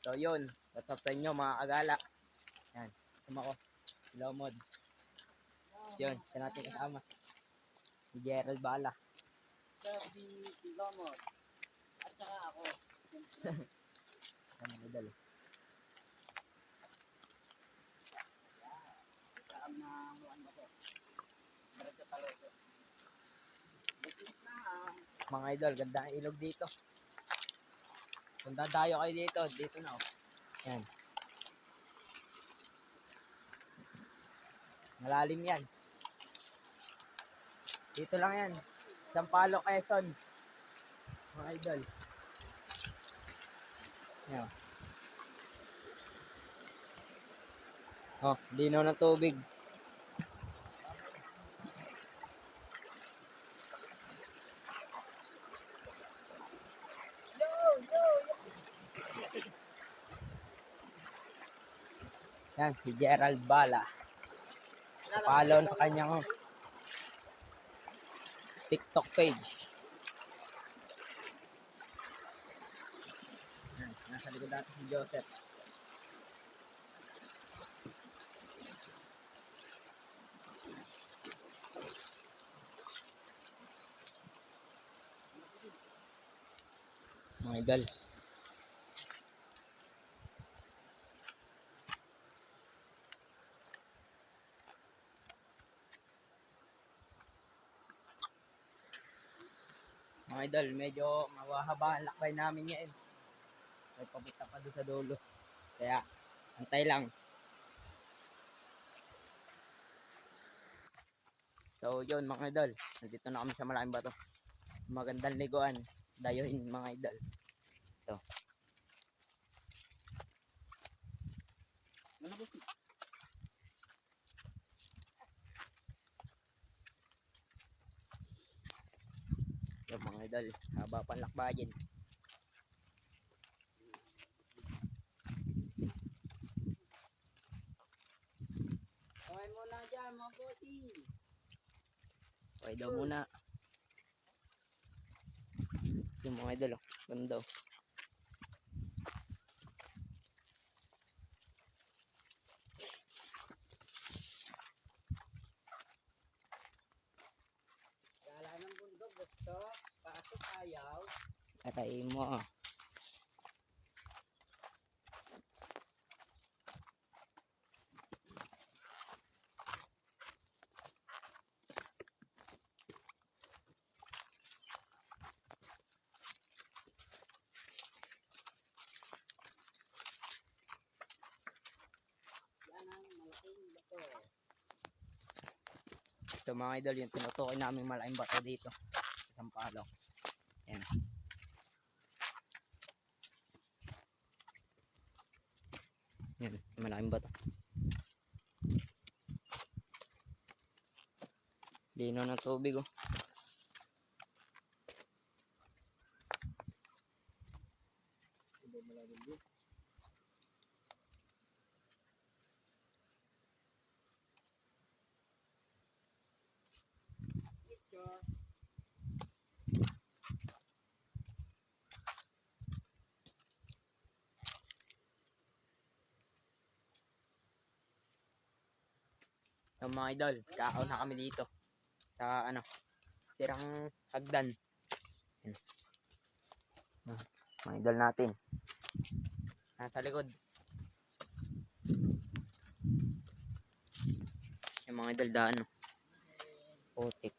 So yun, what's up sa inyo mga kagala. Yan, kasama ko, si Lomod. So yun, isa natin kasama, si Gerald Bala. Si Lomod. At saka ako. Ano medal? Saan na ano ko. Diretso taloso. Business na Mga idol, ganda ang ilog dito. Kung dadayo kayo dito na oh. Yan. Malalim yan. Dito lang yan. Sampalo, Quezon. Mga idol. Yan. Oh, linaw ng tubig. Yan, si Gerald Bala. Follow sa kanyang TikTok page. Yan, nasa likod natin si Joseph. Mga idol. Mga idol, medyo mawahaba ang lakbay namin ngayon. May papunta pa doon sa dulo. Kaya, antay lang. So, yun mga idol. Nandito na kami sa malaking bato. Magandang liguan. Dayohin mga idol. Ito. Yung mga idol. Haba pang lakbayin. Okay muna dyan mga bossing. Okay daw muna. Yung mga idol. Oh. Ganda oh. Gala ng bundok gusto. Pasok ayaw. Atay mo oh. Yan ang malaking bato. Ito mga idol. Yung tinutukoy namin malaking bato dito. Sa Sampaloc. Yan. Yan. Malaking bato. Lino ng tubig oh. Pictures. So mga idol, kakao na kami dito. Sa ano, sirang hagdan. Yan. Mga idol natin. Nasa likod. Yung mga idol daan oh. Putik.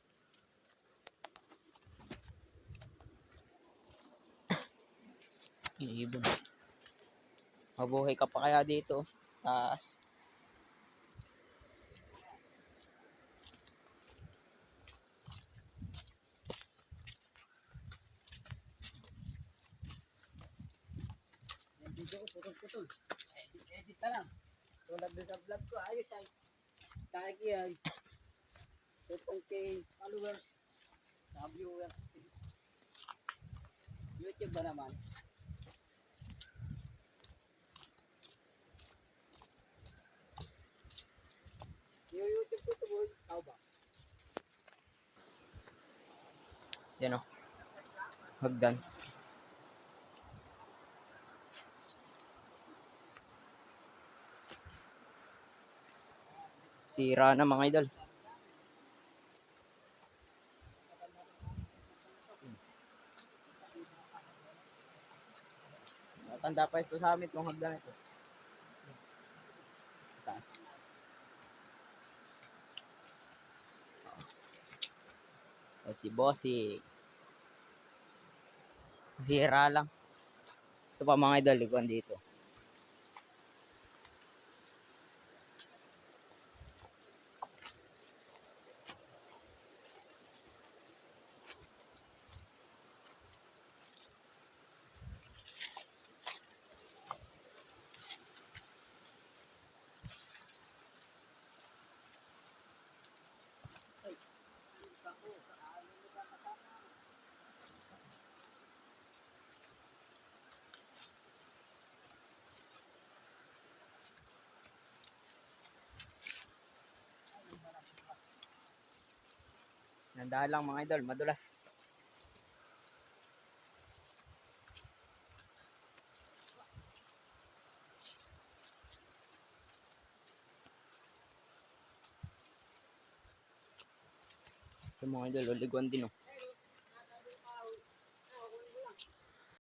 Ibon. Mabuhay ka pa kaya dito. Taas. Yung video ko putol-putol. Edit na lang. Tulad doon sa vlog ko. Ayos ay. Kahit yan. 2.k followers. Na viewers. YouTube ba naman? Yung YouTube ko ito boy. Tao ba? Yan oh. Hagdan. Sira na mga idol. Matanda pa ito sa amin itong hagdan ito. Taas. Si Bossy. Sira lang. Ito pa mga idol, liguan dito. Nandahan lang mga idol, madulas. Ito mga idol, liguan din oh.